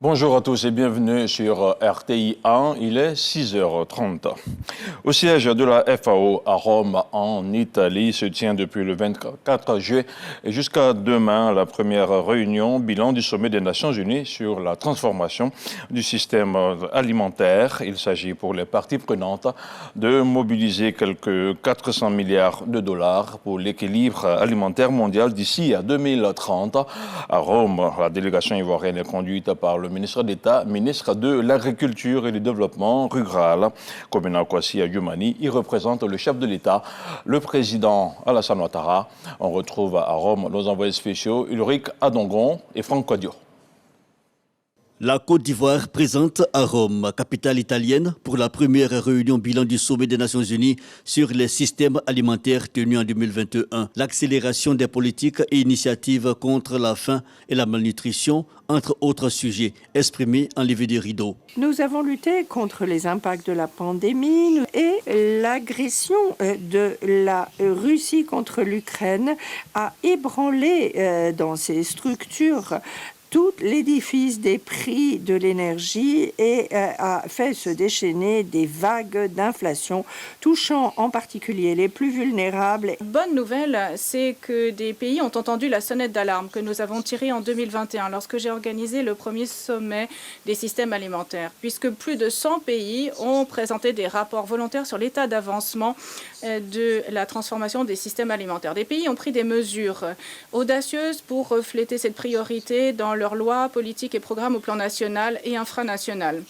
Bonjour à tous et bienvenue sur RTI 1, il est 6h30. Au siège de la FAO à Rome, en Italie, se tient depuis le 24 juillet et jusqu'à demain la première réunion bilan du sommet des Nations Unies sur la transformation du système alimentaire. Il s'agit pour les parties prenantes de mobiliser quelques 400 milliards de dollars pour l'équilibre alimentaire mondial d'ici à 2030. À Rome, la délégation ivoirienne est conduite par le ministre d'État, ministre de l'Agriculture et du Développement rural. Kobena Kwasi Adjoumani, il représente le chef de l'État, le président Alassane Ouattara. On retrouve à Rome nos envoyés spéciaux Ulrich Adongon et Franck Quadio. La Côte d'Ivoire présente à Rome, capitale italienne, pour la première réunion bilan du sommet des Nations Unies sur les systèmes alimentaires tenu en 2021. L'accélération des politiques et initiatives contre la faim et la malnutrition, entre autres sujets, exprimés en levée des rideaux. Nous avons lutté contre les impacts de la pandémie et l'agression de la Russie contre l'Ukraine a ébranlé dans ses structures tout l'édifice des prix de l'énergie et a fait se déchaîner des vagues d'inflation touchant en particulier les plus vulnérables. Bonne nouvelle, c'est que des pays ont entendu la sonnette d'alarme que nous avons tirée en 2021 lorsque j'ai organisé le premier sommet des systèmes alimentaires, puisque plus de 100 pays ont présenté des rapports volontaires sur l'état d'avancement de la transformation des systèmes alimentaires. Des pays ont pris des mesures audacieuses pour refléter cette priorité dans leurs lois, politiques et programmes au plan national et infranational.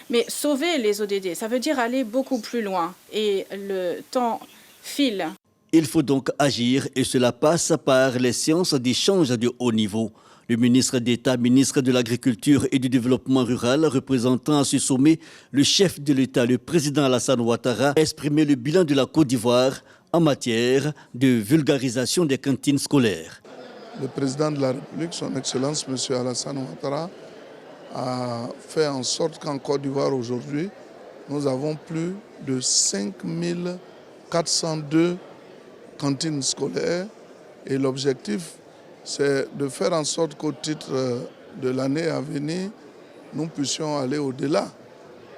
Mais sauver les ODD, ça veut dire aller beaucoup plus loin. Et le temps file. Il faut donc agir et cela passe par les séances d'échange de haut niveau. Le ministre d'État, ministre de l'Agriculture et du Développement rural, représentant à ce sommet le chef de l'État, le président Alassane Ouattara, a exprimé le bilan de la Côte d'Ivoire en matière de vulgarisation des cantines scolaires. Le président de la République, son Excellence M. Alassane Ouattara, a fait en sorte qu'en Côte d'Ivoire aujourd'hui, nous avons plus de 5402 cantines scolaires et l'objectif, c'est de faire en sorte qu'au titre de l'année à venir, nous puissions aller au-delà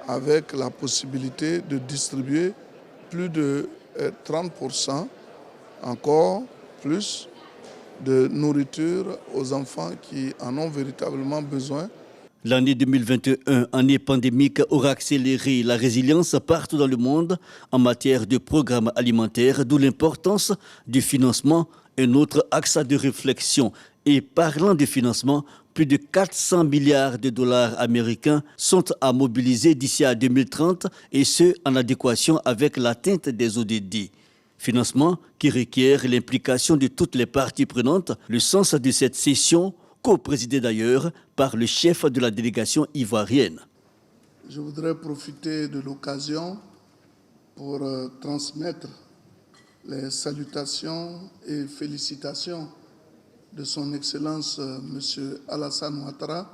avec la possibilité de distribuer plus de 30%, encore plus, de nourriture aux enfants qui en ont véritablement besoin. L'année 2021, année pandémique, aura accéléré la résilience partout dans le monde en matière de programmes alimentaires, d'où l'importance du financement, un autre axe de réflexion. Et parlant de financement, plus de 400 milliards de dollars américains sont à mobiliser d'ici à 2030 et ce, en adéquation avec l'atteinte des ODD. Financement qui requiert l'implication de toutes les parties prenantes. Le sens de cette session, co-présidée d'ailleurs par le chef de la délégation ivoirienne. Je voudrais profiter de l'occasion pour transmettre les salutations et félicitations de son Excellence M. Alassane Ouattara,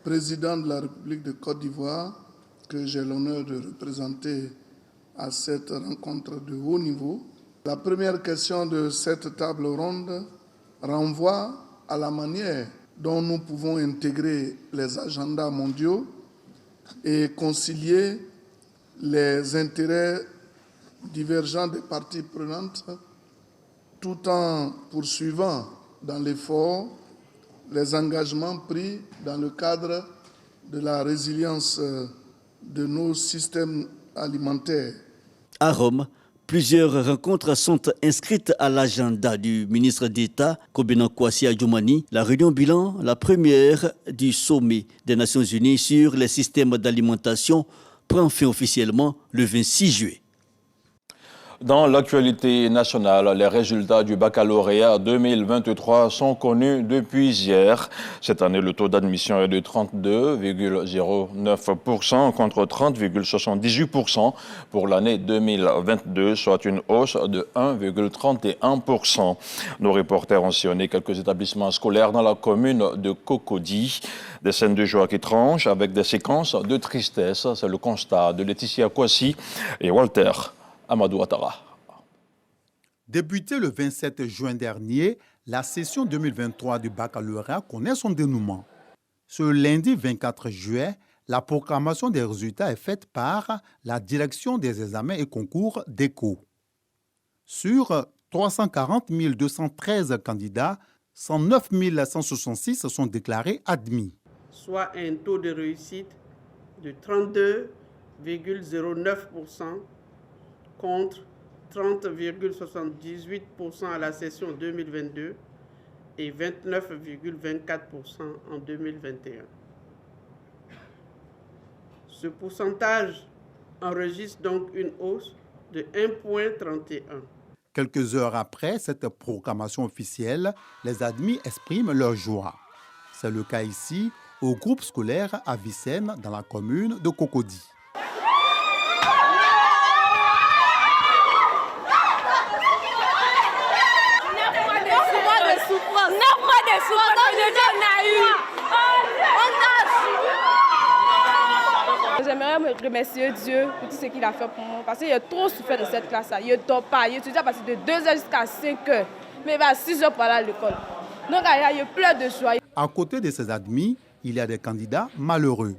président de la République de Côte d'Ivoire, que j'ai l'honneur de représenter à cette rencontre de haut niveau. La première question de cette table ronde renvoie à la manière dont nous pouvons intégrer les agendas mondiaux et concilier les intérêts divergents des parties prenantes tout en poursuivant dans l'effort les engagements pris dans le cadre de la résilience de nos systèmes alimentaires. À Rome, plusieurs rencontres sont inscrites à l'agenda du ministre d'État, Kobena Kwasi Adjoumani. La réunion bilan, la première du sommet des Nations Unies sur les systèmes d'alimentation, prend fin officiellement le 26 juillet. Dans l'actualité nationale, les résultats du baccalauréat 2023 sont connus depuis hier. Cette année, le taux d'admission est de 32,09% contre 30,78% pour l'année 2022, soit une hausse de 1,31%. Nos reporters ont sillonné quelques établissements scolaires dans la commune de Cocody. Des scènes de joie qui tranchent avec des séquences de tristesse. C'est le constat de Laetitia Kwasi et Walter Amadou Ouattara. Débutée le 27 juin dernier, la session 2023 du baccalauréat connaît son dénouement. Ce lundi 24 juillet, la proclamation des résultats est faite par la Direction des examens et concours d'ECO. Sur 340 213 candidats, 109 166 sont déclarés admis. Soit un taux de réussite de 32,09% contre 30,78% à la session 2022 et 29,24% en 2021. Ce pourcentage enregistre donc une hausse de 1,31. Quelques heures après cette proclamation officielle, les admis expriment leur joie. C'est le cas ici au groupe scolaire à Vicenne dans la commune de Cocody. J'aimerais remercier Dieu pour tout ce qu'il a fait pour moi. Parce qu'il a trop souffert de cette classe-là. Il ne dort pas. Il étudie à partir de 2h jusqu'à 5h. Mais il va à 6h pour aller à l'école. Donc il pleure de joie. À côté de ces admis, il y a des candidats malheureux.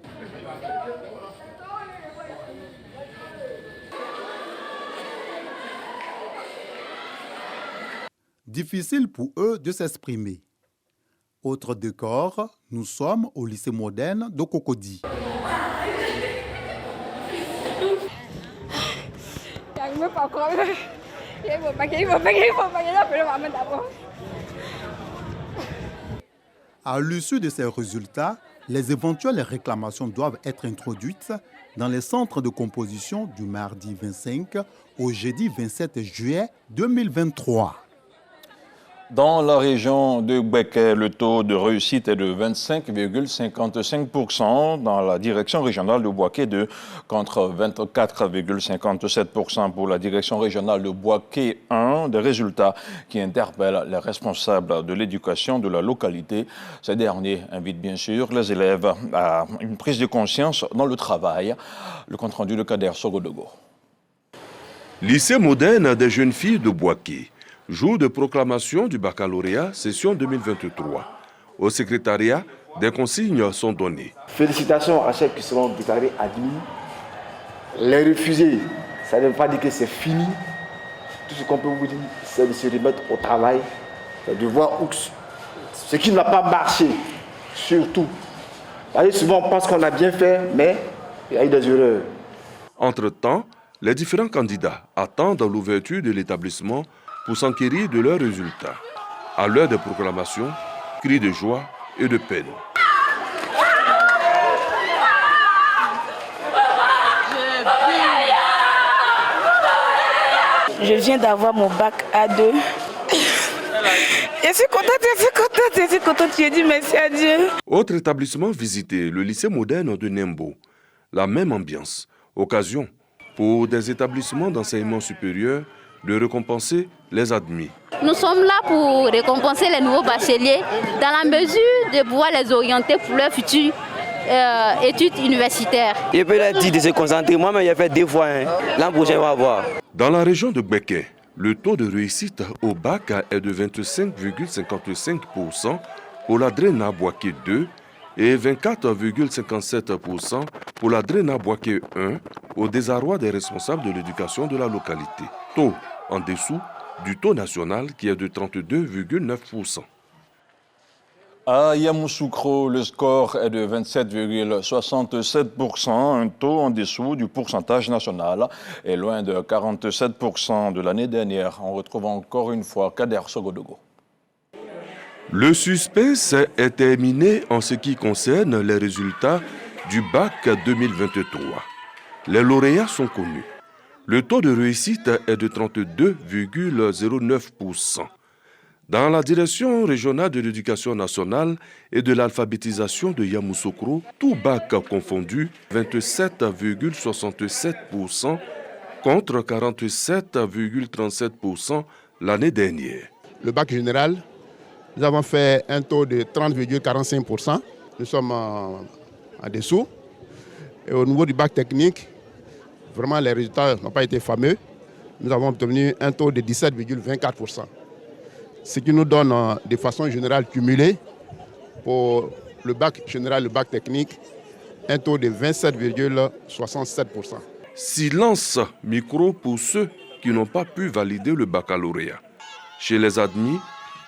Difficile pour eux de s'exprimer. Autre décor, nous sommes au lycée moderne de Cocody. À l'issue de ces résultats, les éventuelles réclamations doivent être introduites dans les centres de composition du mardi 25 au jeudi 27 juillet 2023. Dans la région de Gbeke, le taux de réussite est de 25,55% dans la direction régionale de Bouaké 2 contre 24,57% pour la direction régionale de Bouaké 1. Des résultats qui interpellent les responsables de l'éducation de la localité. Ces derniers invitent bien sûr les élèves à une prise de conscience dans le travail. Le compte-rendu de Kader Sogodogo. Lycée moderne des jeunes filles de Bouaké. Jour de proclamation du baccalauréat, session 2023. Au secrétariat, des consignes sont données. Félicitations à ceux qui seront déclarés admis. Les refusés, ça ne veut pas dire que c'est fini. Tout ce qu'on peut vous dire, c'est de se remettre au travail, de voir ce qui n'a pas marché, surtout. Souvent, on pense qu'on a bien fait, mais il y a eu des erreurs. Entre-temps, les différents candidats attendent l'ouverture de l'établissement pour s'enquérir de leurs résultats. À l'heure des proclamations, cris de joie et de peine. Je viens d'avoir mon bac A2. Je suis contente, je dis merci à Dieu. Autre établissement visité, le lycée moderne de Nembo. La même ambiance, occasion pour des établissements d'enseignement supérieur de récompenser les admis. Nous sommes là pour récompenser les nouveaux bacheliers dans la mesure de pouvoir les orienter pour leur future études universitaires. Je peux leur dire de se concentrer. Moi-même, j'ai fait 2 fois. L'an prochain, on va voir. Dans la région de Gbeke, le taux de réussite au bac est de 25,55% pour la Drena Bouaké 2 et 24,57% pour la Drena Bouaké 1 au désarroi des responsables de l'éducation de la localité. Taux en dessous du taux national qui est de 32,9%. À Yamoussoukro, le score est de 27,67%, un taux en dessous du pourcentage national et loin de 47% de l'année dernière. On retrouve encore une fois Kader Sogodogo. Le suspense est terminé en ce qui concerne les résultats du bac 2023. Les lauréats sont connus. Le taux de réussite est de 32,09%. Dans la direction régionale de l'éducation nationale et de l'alphabétisation de Yamoussoukro, tout bac confondu, 27,67% contre 47,37% l'année dernière. Le bac général, nous avons fait un taux de 30,45%. Nous sommes en dessous. Et au niveau du bac technique, vraiment les résultats n'ont pas été fameux. Nous avons obtenu un taux de 17,24%. Ce qui nous donne de façon générale cumulée pour le bac général, le bac technique, un taux de 27,67%. Silence micro pour ceux qui n'ont pas pu valider le baccalauréat. Chez les admis,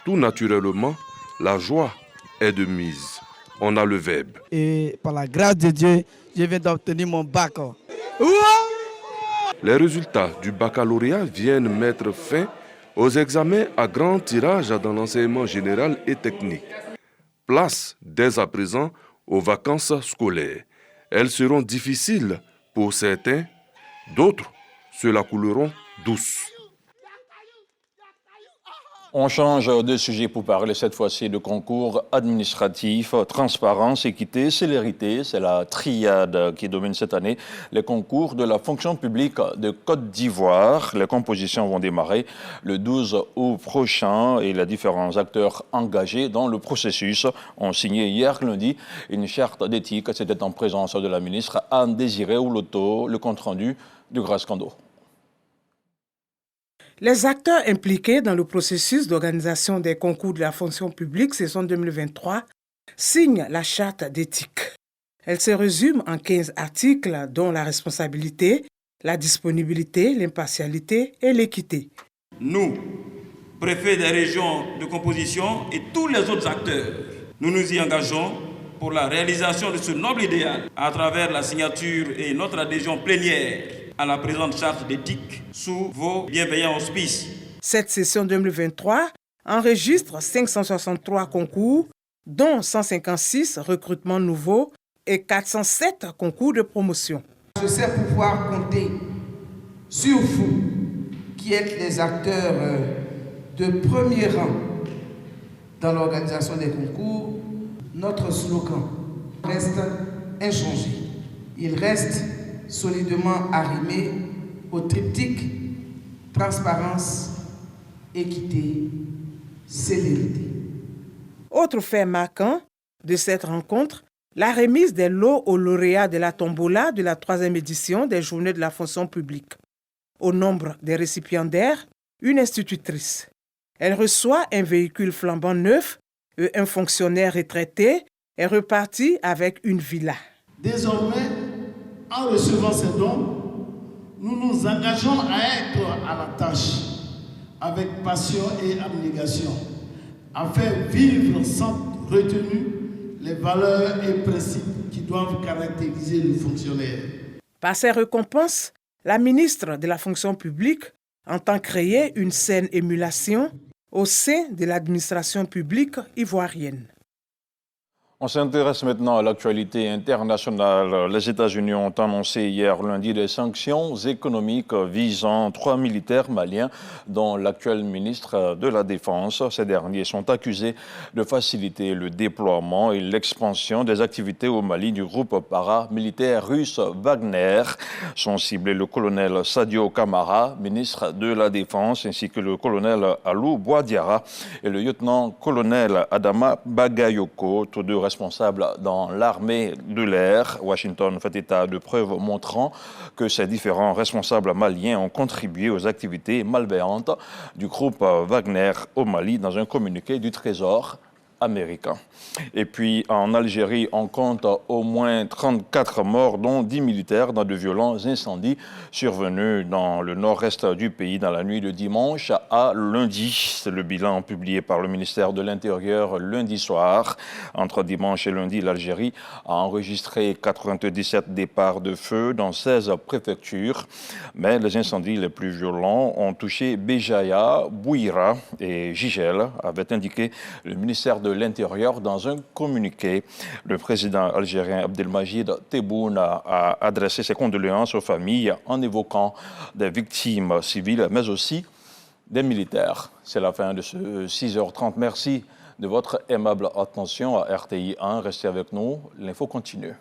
tout naturellement, la joie est de mise. On a le verbe. Et par la grâce de Dieu, je viens d'obtenir mon bac. Les résultats du baccalauréat viennent mettre fin aux examens à grand tirage dans l'enseignement général et technique. Place dès à présent aux vacances scolaires. Elles seront difficiles pour certains, d'autres se la couleront douce. On change de sujet pour parler cette fois-ci de concours administratifs, transparence, équité, célérité. C'est la triade qui domine cette année les concours de la fonction publique de Côte d'Ivoire. Les compositions vont démarrer le 12 août prochain et les différents acteurs engagés dans le processus ont signé hier lundi une charte d'éthique. C'était en présence de la ministre Anne-Désirée Ouloto, le compte-rendu de Grace Kando. Les acteurs impliqués dans le processus d'organisation des concours de la fonction publique saison 2023 signent la charte d'éthique. Elle se résume en 15 articles dont la responsabilité, la disponibilité, l'impartialité et l'équité. Nous, préfets des régions de composition et tous les autres acteurs, nous nous y engageons pour la réalisation de ce noble idéal à travers la signature et notre adhésion plénière à la présente charte d'éthique sous vos bienveillants auspices. Cette session 2023 enregistre 563 concours, dont 156 recrutements nouveaux et 407 concours de promotion. Je sais pouvoir compter sur vous, qui êtes les acteurs de premier rang dans l'organisation des concours. Notre slogan reste inchangé. Il reste solidement arrimé au triptyque transparence, équité, célérité. Autre fait marquant de cette rencontre, la remise des lots aux lauréats de la tombola de la 3e édition des Journées de la fonction publique. Au nombre des récipiendaires, une institutrice. Elle reçoit un véhicule flambant neuf et un fonctionnaire retraité est reparti avec une villa. Désormais, en recevant ces dons, nous nous engageons à être à la tâche avec passion et abnégation, à faire vivre sans retenue les valeurs et principes qui doivent caractériser le fonctionnaire. Par ces récompenses, la ministre de la fonction publique entend créer une saine émulation au sein de l'administration publique ivoirienne. On s'intéresse maintenant à l'actualité internationale. Les États-Unis ont annoncé hier lundi des sanctions économiques visant 3 militaires maliens, dont l'actuel ministre de la Défense. Ces derniers sont accusés de faciliter le déploiement et l'expansion des activités au Mali du groupe paramilitaire russe Wagner. Sont ciblés le colonel Sadio Kamara, ministre de la Défense, ainsi que le colonel Alou Bouadiara et le lieutenant-colonel Adama Bagayoko, tous deux responsables dans l'armée de l'air. Washington fait état de preuves montrant que ces différents responsables maliens ont contribué aux activités malveillantes du groupe Wagner au Mali dans un communiqué du Trésor américain. Et puis en Algérie, on compte au moins 34 morts, dont 10 militaires, dans de violents incendies survenus dans le nord-est du pays dans la nuit de dimanche à lundi. C'est le bilan publié par le ministère de l'Intérieur lundi soir. Entre dimanche et lundi, l'Algérie a enregistré 97 départs de feu dans 16 préfectures. Mais les incendies les plus violents ont touché Béjaïa, Bouira et Jigel, avait indiqué le ministère de l'Intérieur dans un communiqué. Le président algérien Abdelmajid Tebboune a adressé ses condoléances aux familles en évoquant des victimes civiles, mais aussi des militaires. C'est la fin de ce 6h30. Merci de votre aimable attention à RTI 1. Restez avec nous, l'info continue.